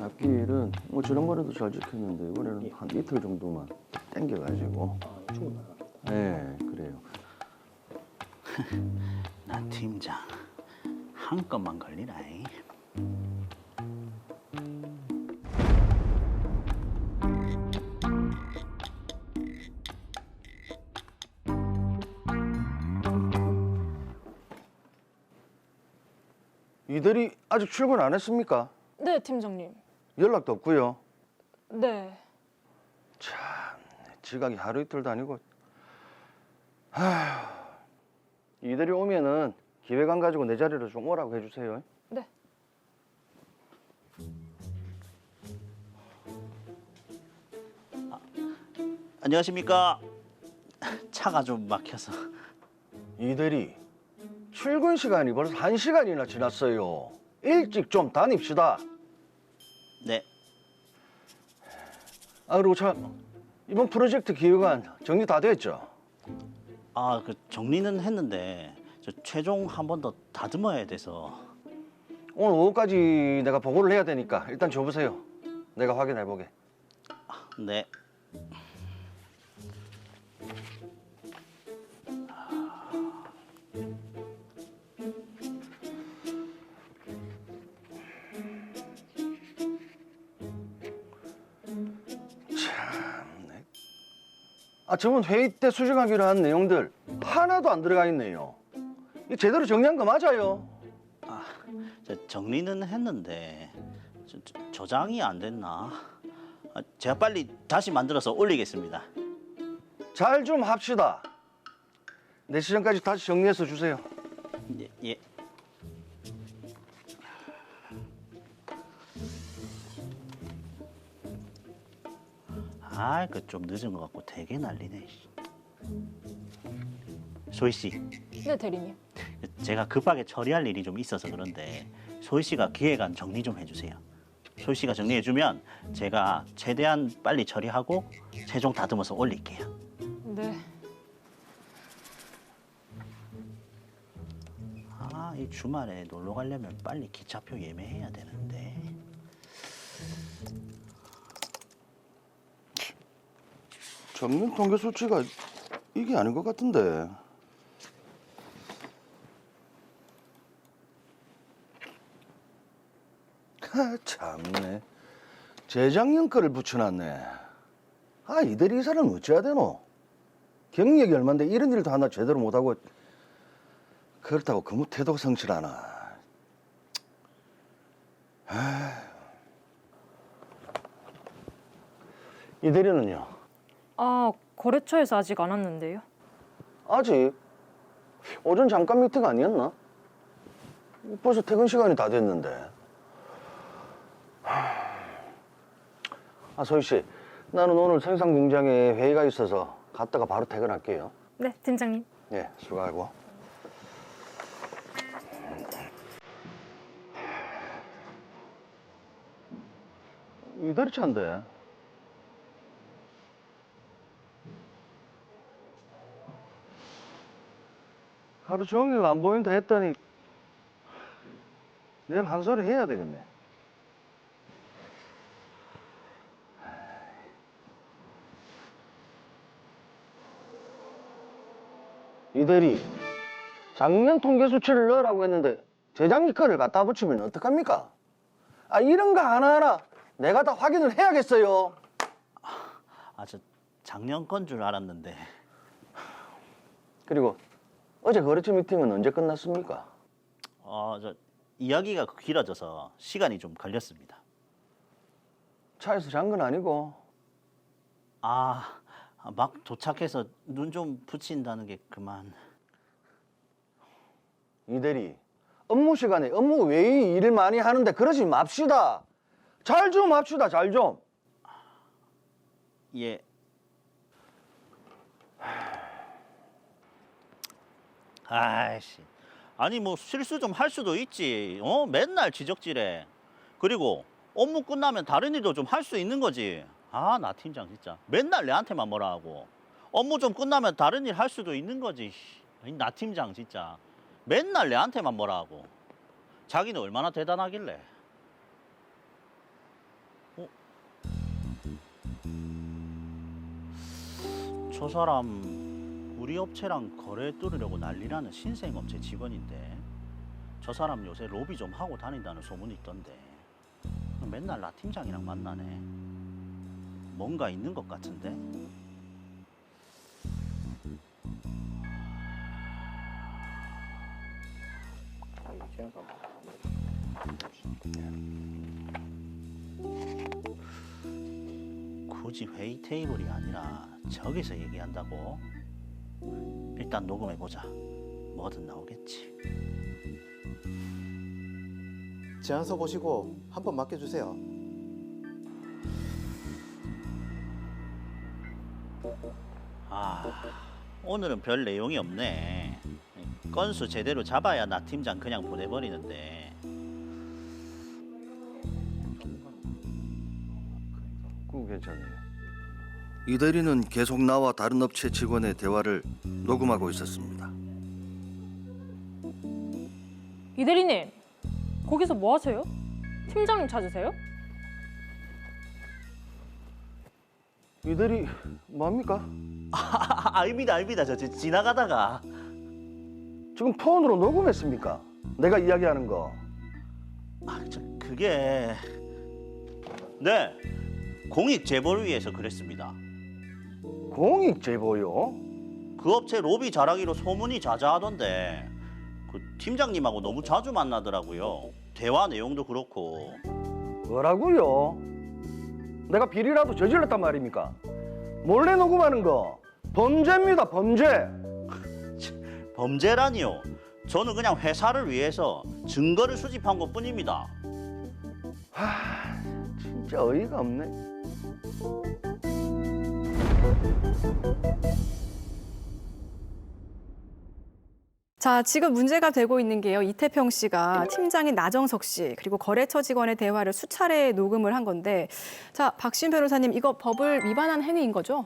앞길은 뭐 지난번에도 잘 지켰는데 이번에는 한 이틀 정도만 땡겨가지고. 아, 충분하다. 네, 그래요. 나 팀장 한 건만 걸리라이. 이대리 아직 출근 안 했습니까? 네, 팀장님. 연락도 없고요. 네. 참, 지각이 하루 이틀도 아니고. 이대리 오면은 기획안 가지고 내 자리로 좀 오라고 해주세요. 네. 안녕하십니까. 차가 좀 막혀서. 이대리, 출근 시간이 벌써 1시간이나 지났어요. 일찍 좀 다닙시다. 네. 아, 그리고 참, 이번 프로젝트 기획안 정리 다 됐죠? 아, 그 정리는 했는데 저 최종 한 번 더 다듬어야 돼서. 오늘 오후까지 내가 보고를 해야 되니까 일단 줘보세요. 내가 확인해 보게. 네. 아, 저번 회의 때 수정하기로 한 내용들 하나도 안 들어가 있네요. 이 제대로 정리한 거 맞아요? 아, 저 정리는 했는데 저장이 안 됐나? 아, 제가 빨리 다시 만들어서 올리겠습니다. 잘 좀 합시다. 4시 전까지 다시 정리해서 주세요. 예, 예. 아, 그 좀 늦은 것 같고 되게 난리네. 소희 씨, 네, 대리님. 제가 급하게 처리할 일이 좀 있어서 그런데 소희 씨가 기획안 정리 좀 해주세요. 소희 씨가 정리해주면 제가 최대한 빨리 처리하고 최종 다듬어서 올릴게요. 네. 아, 이 주말에 놀러 가려면 빨리 기차표 예매해야 되는데. 전면 통계 수치가 이게 아닌 것 같은데. 참네. 재작년 거를 붙여놨네. 아, 이대리 이 사람 어찌해야 되노? 경력이 얼만데 이런 일도 하나 제대로 못하고 그렇다고 근무 태도가 성실하나. 이대리는요? 아, 거래처에서 아직 안 왔는데요. 아직? 오전 잠깐 미팅 아니었나? 벌써 퇴근 시간이 다 됐는데. 아, 소희 씨, 나는 오늘 생산 공장에 회의가 있어서 갔다가 바로 퇴근할게요. 네, 팀장님. 예, 수고하고. 이대리 차인데. 하루 종일 안 보인다 했더니 내일 한 소리 해야 되겠네. 이대리, 작년 통계 수치를 넣으라고 했는데 재작년 거를 갖다 붙이면 어떡합니까? 아, 이런 거 하나하나 내가 다 확인을 해야겠어요. 아, 저 작년 건 줄 알았는데. 그리고 어제 거래처 미팅은 언제 끝났습니까? 저 이야기가 길어져서 시간이 좀 걸렸습니다. 차에서 잔 건 아니고. 아, 막 도착해서 눈 좀 붙인다는 게 그만. 이대리, 업무 시간에 업무 외의 일을 많이 하는데 그러지 맙시다. 잘 좀 합시다, 잘 좀. 예. 아이씨. 아니 뭐 실수 좀 할 수도 있지. 맨날 지적질해. 그리고 업무 끝나면 다른 일도 좀 할 수 있는 거지. 아, 나 팀장 진짜. 맨날 내한테만 뭐라 하고. 업무 좀 끝나면 다른 일 할 수도 있는 거지. 아니, 나 팀장 진짜. 맨날 내한테만 뭐라 하고. 자기는 얼마나 대단하길래. 저 사람 우리 업체랑 거래 뚫으려고 난리라는 신생업체 직원인데 저 사람 요새 로비 좀 하고 다닌다는 소문이 있던데 맨날 나 팀장이랑 만나네. 뭔가 있는 것 같은데? 굳이 회의 테이블이 아니라 저기서 얘기한다고? 일단 녹음해보자. 뭐든 나오겠지. 제안서 보시고 한번 맡겨주세요. 오늘은 별 내용이 없네. 건수 제대로 잡아야 나 팀장 그냥 보내버리는데. 그거 괜찮네요. 이 대리는 계속 나와 다른 업체 직원의 대화를 녹음하고 있었습니다. 이 대리님, 거기서 뭐 하세요? 팀장님 찾으세요? 이 대리 뭐합니까? 아닙니다. 저 지나가다가. 지금 폰으로 녹음했습니까? 내가 이야기하는 거. 그게 네, 공익 제보를 위해서 그랬습니다. 공익 제보요? 그 업체 로비 잘하기로 소문이 자자하던데 그 팀장님하고 너무 자주 만나더라고요. 대화 내용도 그렇고. 뭐라고요? 내가 비리라도 저질렀단 말입니까? 몰래 녹음하는 거 범죄입니다, 범죄. 범죄라니요. 저는 그냥 회사를 위해서 증거를 수집한 것뿐입니다. 진짜 어이가 없네. 자, 지금 문제가 되고 있는 게요. 이태평 씨가 팀장인 나정석 씨 그리고 거래처 직원의 대화를 수차례 녹음을 한 건데, 자, 박신 변호사님, 이거 법을 위반한 행위인 거죠?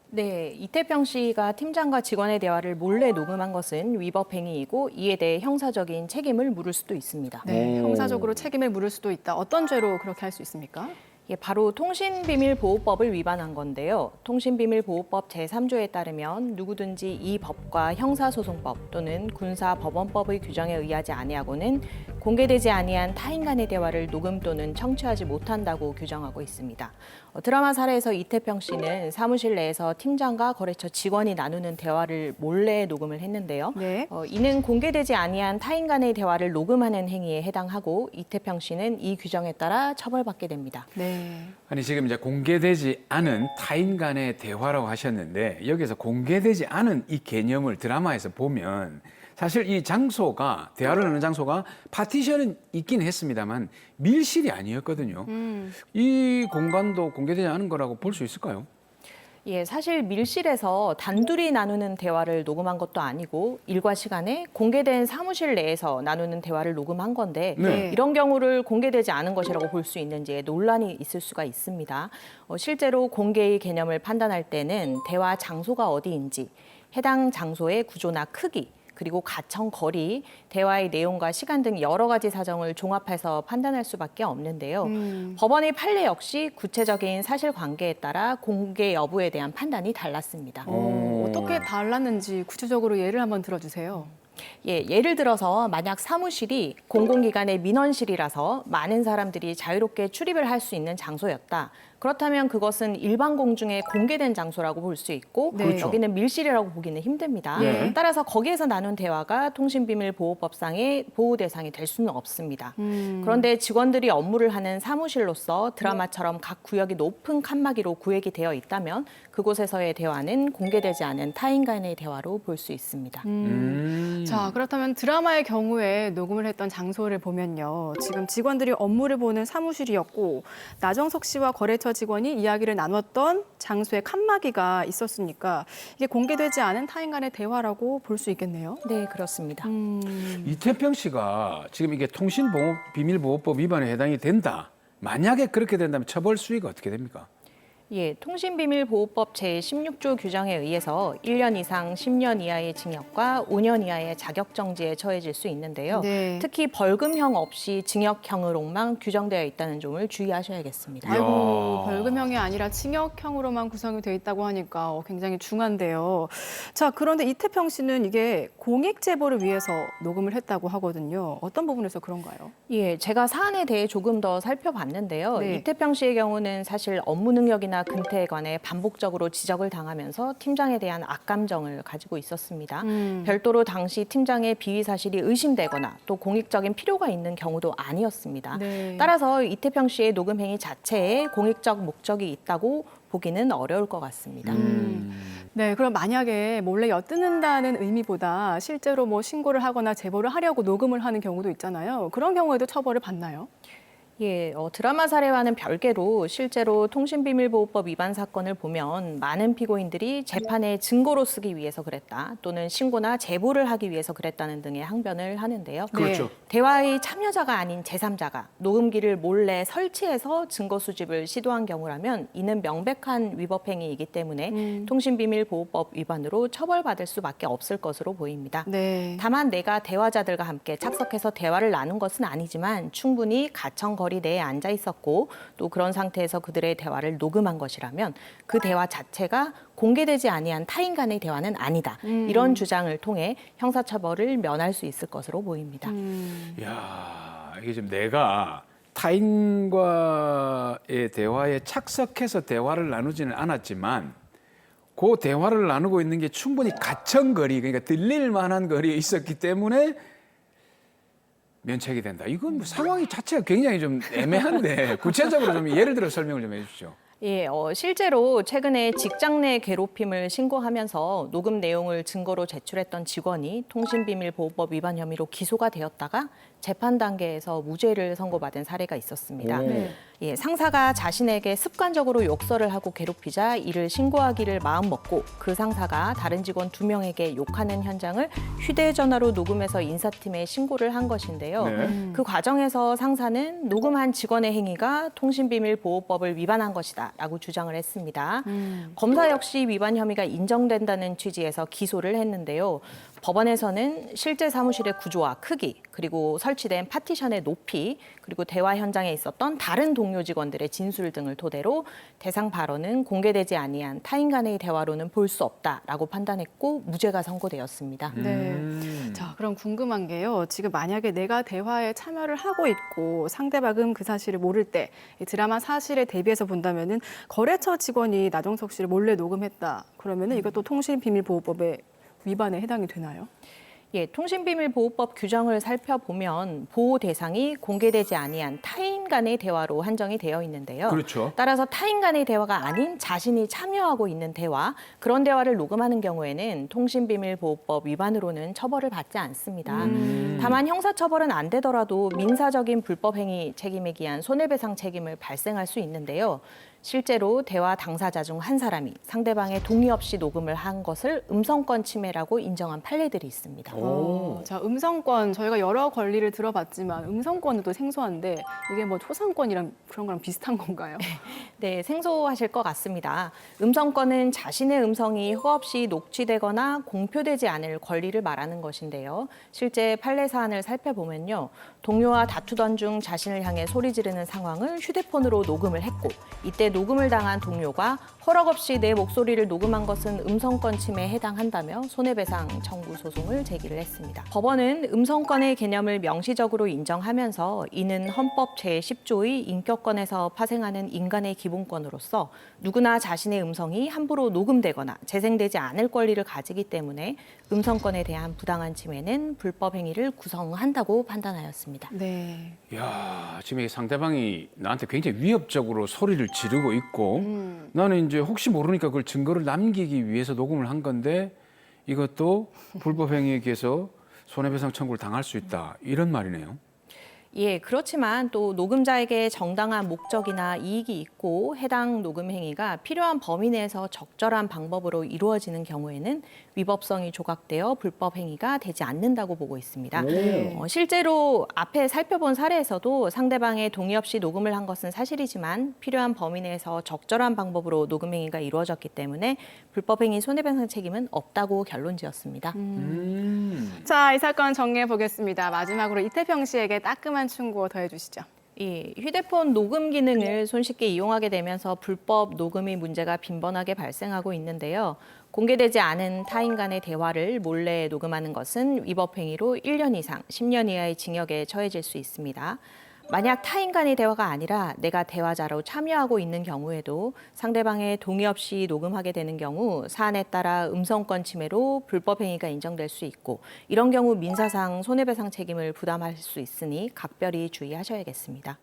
네, 이태평 씨가 팀장과 직원의 대화를 몰래 녹음한 것은 위법 행위이고 이에 대해 형사적인 책임을 물을 수도 있습니다. 네, 형사적으로 책임을 물을 수도 있다. 어떤 죄로 그렇게 할 수 있습니까? 예, 바로 통신비밀보호법을 위반한 건데요. 통신비밀보호법 제3조에 따르면 누구든지 이 법과 형사소송법 또는 군사법원법의 규정에 의하지 아니하고는 공개되지 아니한 타인 간의 대화를 녹음 또는 청취하지 못한다고 규정하고 있습니다. 드라마 사례에서 이태평 씨는 사무실 내에서 팀장과 거래처 직원이 나누는 대화를 몰래 녹음을 했는데요. 네. 이는 공개되지 아니한 타인 간의 대화를 녹음하는 행위에 해당하고 이태평 씨는 이 규정에 따라 처벌받게 됩니다. 네. 아니 지금 이제 공개되지 않은 타인 간의 대화라고 하셨는데 여기서 공개되지 않은 이 개념을 드라마에서 보면 사실 이 장소가 대화를 하는 장소가 파티션은 있긴 했습니다만 밀실이 아니었거든요. 이 공간도 공개되지 않은 거라고 볼 수 있을까요? 예, 사실 밀실에서 단둘이 나누는 대화를 녹음한 것도 아니고 일과 시간에 공개된 사무실 내에서 나누는 대화를 녹음한 건데 네. 이런 경우를 공개되지 않은 것이라고 볼 수 있는지에 논란이 있을 수가 있습니다. 실제로 공개의 개념을 판단할 때는 대화 장소가 어디인지, 해당 장소의 구조나 크기, 그리고 가청 거리, 대화의 내용과 시간 등 여러 가지 사정을 종합해서 판단할 수밖에 없는데요. 법원의 판례 역시 구체적인 사실관계에 따라 공개 여부에 대한 판단이 달랐습니다. 어떻게 달랐는지 구체적으로 예를 한번 들어주세요. 예, 예를 들어서 만약 사무실이 공공기관의 민원실이라서 많은 사람들이 자유롭게 출입을 할 수 있는 장소였다. 그렇다면 그것은 일반 공중에 공개된 장소라고 볼 수 있고 네. 그렇죠. 여기는 밀실이라고 보기는 힘듭니다. 네. 따라서 거기에서 나눈 대화가 통신비밀보호법상의 보호 대상이 될 수는 없습니다. 그런데 직원들이 업무를 하는 사무실로서 드라마처럼 각 구역이 높은 칸막이로 구획이 되어 있다면 그곳에서의 대화는 공개되지 않은 타인 간의 대화로 볼 수 있습니다. 자, 그렇다면 드라마의 경우에 녹음을 했던 장소를 보면요. 지금 직원들이 업무를 보는 사무실이었고 나정석 씨와 거래처 직원이 이야기를 나눴던 장소에 칸막이가 있었으니까 이게 공개되지 않은 타인 간의 대화라고 볼 수 있겠네요. 네, 그렇습니다. 이태평 씨가 지금 이게 통신비밀보호법 위반에 해당이 된다. 만약에 그렇게 된다면 처벌 수위가 어떻게 됩니까? 예, 통신비밀보호법 제16조 규정에 의해서 1년 이상 10년 이하의 징역과 5년 이하의 자격정지에 처해질 수 있는데요. 네. 특히 벌금형 없이 징역형으로만 규정되어 있다는 점을 주의하셔야겠습니다. 아이고, 이야. 벌금형이 아니라 징역형으로만 구성이 돼 있다고 하니까 굉장히 중한데요. 자, 그런데 이태평 씨는 이게 공익 제보를 위해서 녹음을 했다고 하거든요. 어떤 부분에서 그런가요? 예, 제가 사안에 대해 조금 더 살펴봤는데요. 네. 이태평 씨의 경우는 사실 업무 능력이나 근태에 관해 반복적으로 지적을 당하면서 팀장에 대한 악감정을 가지고 있었습니다. 별도로 당시 팀장의 비위 사실이 의심되거나 또 공익적인 필요가 있는 경우도 아니었습니다. 네. 따라서 이태평 씨의 녹음 행위 자체에 공익적 목적이 있다고 보기는 어려울 것 같습니다. 네, 그럼 만약에 몰래 엿듣는다는 의미보다 실제로 뭐 신고를 하거나 제보를 하려고 녹음을 하는 경우도 있잖아요. 그런 경우에도 처벌을 받나요? 예, 드라마 사례와는 별개로 실제로 통신비밀보호법 위반 사건을 보면 많은 피고인들이 재판에 증거로 쓰기 위해서 그랬다 또는 신고나 제보를 하기 위해서 그랬다는 등의 항변을 하는데요. 그렇죠. 대화의 참여자가 아닌 제3자가 녹음기를 몰래 설치해서 증거 수집을 시도한 경우라면 이는 명백한 위법 행위이기 때문에 통신비밀보호법 위반으로 처벌받을 수밖에 없을 것으로 보입니다. 네. 다만 내가 대화자들과 함께 착석해서 대화를 나눈 것은 아니지만 충분히 가청 거리 내에 앉아 있었고 또 그런 상태에서 그들의 대화를 녹음한 것이라면 그 대화 자체가 공개되지 아니한 타인 간의 대화는 아니다. 이런 주장을 통해 형사처벌을 면할 수 있을 것으로 보입니다. 야, 이게 지금 내가 타인과의 대화에 착석해서 대화를 나누지는 않았지만 그 대화를 나누고 있는 게 충분히 가청거리, 그러니까 들릴 만한 거리에 있었기 때문에 면책이 된다. 이건 뭐 상황이 자체가 굉장히 좀 애매한데 구체적으로 좀 예를 들어 설명을 좀 해주시죠. 예, 실제로 최근에 직장 내 괴롭힘을 신고하면서 녹음 내용을 증거로 제출했던 직원이 통신비밀보호법 위반 혐의로 기소가 되었다가 재판 단계에서 무죄를 선고받은 사례가 있었습니다. 네. 예, 상사가 자신에게 습관적으로 욕설을 하고 괴롭히자 이를 신고하기를 마음먹고 그 상사가 다른 직원 2명에게 욕하는 현장을 휴대전화로 녹음해서 인사팀에 신고를 한 것인데요. 네. 그 과정에서 상사는 녹음한 직원의 행위가 통신비밀보호법을 위반한 것이다 라고 주장을 했습니다. 검사 역시 위반 혐의가 인정된다는 취지에서 기소를 했는데요. 법원에서는 실제 사무실의 구조와 크기, 그리고 설치된 파티션의 높이, 그리고 대화 현장에 있었던 다른 동료 직원들의 진술 등을 토대로 대상 발언은 공개되지 아니한 타인 간의 대화로는 볼 수 없다라고 판단했고 무죄가 선고되었습니다. 네. 자, 그럼 궁금한 게요. 지금 만약에 내가 대화에 참여를 하고 있고 상대방은 그 사실을 모를 때 이 드라마 사실에 대비해서 본다면은 거래처 직원이 나정석 씨를 몰래 녹음했다. 그러면은 이것도 통신비밀보호법에 위반에 해당이 되나요? 예, 통신비밀보호법 규정을 살펴보면 보호 대상이 공개되지 아니한 타인 간의 대화로 한정이 되어 있는데요. 그렇죠. 따라서 타인 간의 대화가 아닌 자신이 참여하고 있는 대화, 그런 대화를 녹음하는 경우에는 통신비밀보호법 위반으로는 처벌을 받지 않습니다. 다만 형사처벌은 안 되더라도 민사적인 불법 행위 책임에 기한 손해배상 책임을 발생할 수 있는데요. 실제로 대화 당사자 중 한 사람이 상대방의 동의 없이 녹음을 한 것을 음성권 침해라고 인정한 판례들이 있습니다. 자, 음성권 저희가 여러 권리를 들어봤지만 음성권은 또 생소한데 이게 뭐 초상권이랑 그런 거랑 비슷한 건가요? 네, 생소하실 것 같습니다. 음성권은 자신의 음성이 허가 없이 녹취되거나 공표되지 않을 권리를 말하는 것인데요. 실제 판례 사안을 살펴보면요. 동료와 다투던 중 자신을 향해 소리 지르는 상황을 휴대폰으로 녹음을 했고 이때 녹음을 당한 동료가 허락 없이 내 목소리를 녹음한 것은 음성권 침해에 해당한다며 손해배상 청구 소송을 제기를 했습니다. 법원은 음성권의 개념을 명시적으로 인정하면서 이는 헌법 제10조의 인격권에서 파생하는 인간의 기본권으로서 누구나 자신의 음성이 함부로 녹음되거나 재생되지 않을 권리를 가지기 때문에 음성권에 대한 부당한 침해는 불법 행위를 구성한다고 판단하였습니다. 네. 야, 지금 이 상대방이 나한테 굉장히 위협적으로 소리를 지르고 있고 나는 이제 혹시 모르니까 그걸 증거를 남기기 위해서 녹음을 한 건데 이것도 불법 행위에 의해서 손해배상 청구를 당할 수 있다. 이런 말이네요. 예, 그렇지만 또 녹음자에게 정당한 목적이나 이익이 있고 해당 녹음 행위가 필요한 범위 내에서 적절한 방법으로 이루어지는 경우에는 위법성이 조각되어 불법 행위가 되지 않는다고 보고 있습니다. 실제로 앞에 살펴본 사례에서도 상대방의 동의 없이 녹음을 한 것은 사실이지만 필요한 범위 내에서 적절한 방법으로 녹음 행위가 이루어졌기 때문에 불법 행위 손해배상 책임은 없다고 결론지었습니다. 자, 이 사건 정리해 보겠습니다. 마지막으로 이태평 씨에게 따끔한 충고 더해 주시죠. 이 휴대폰 녹음 기능을 손쉽게 이용하게 되면서 불법 녹음의 문제가 빈번하게 발생하고 있는데요. 공개되지 않은 타인 간의 대화를 몰래 녹음하는 것은 위법 행위로 1년 이상 10년 이하의 징역에 처해질 수 있습니다. 만약 타인 간의 대화가 아니라 내가 대화자로 참여하고 있는 경우에도 상대방의 동의 없이 녹음하게 되는 경우 사안에 따라 음성권 침해로 불법 행위가 인정될 수 있고 이런 경우 민사상 손해배상 책임을 부담할 수 있으니 각별히 주의하셔야겠습니다.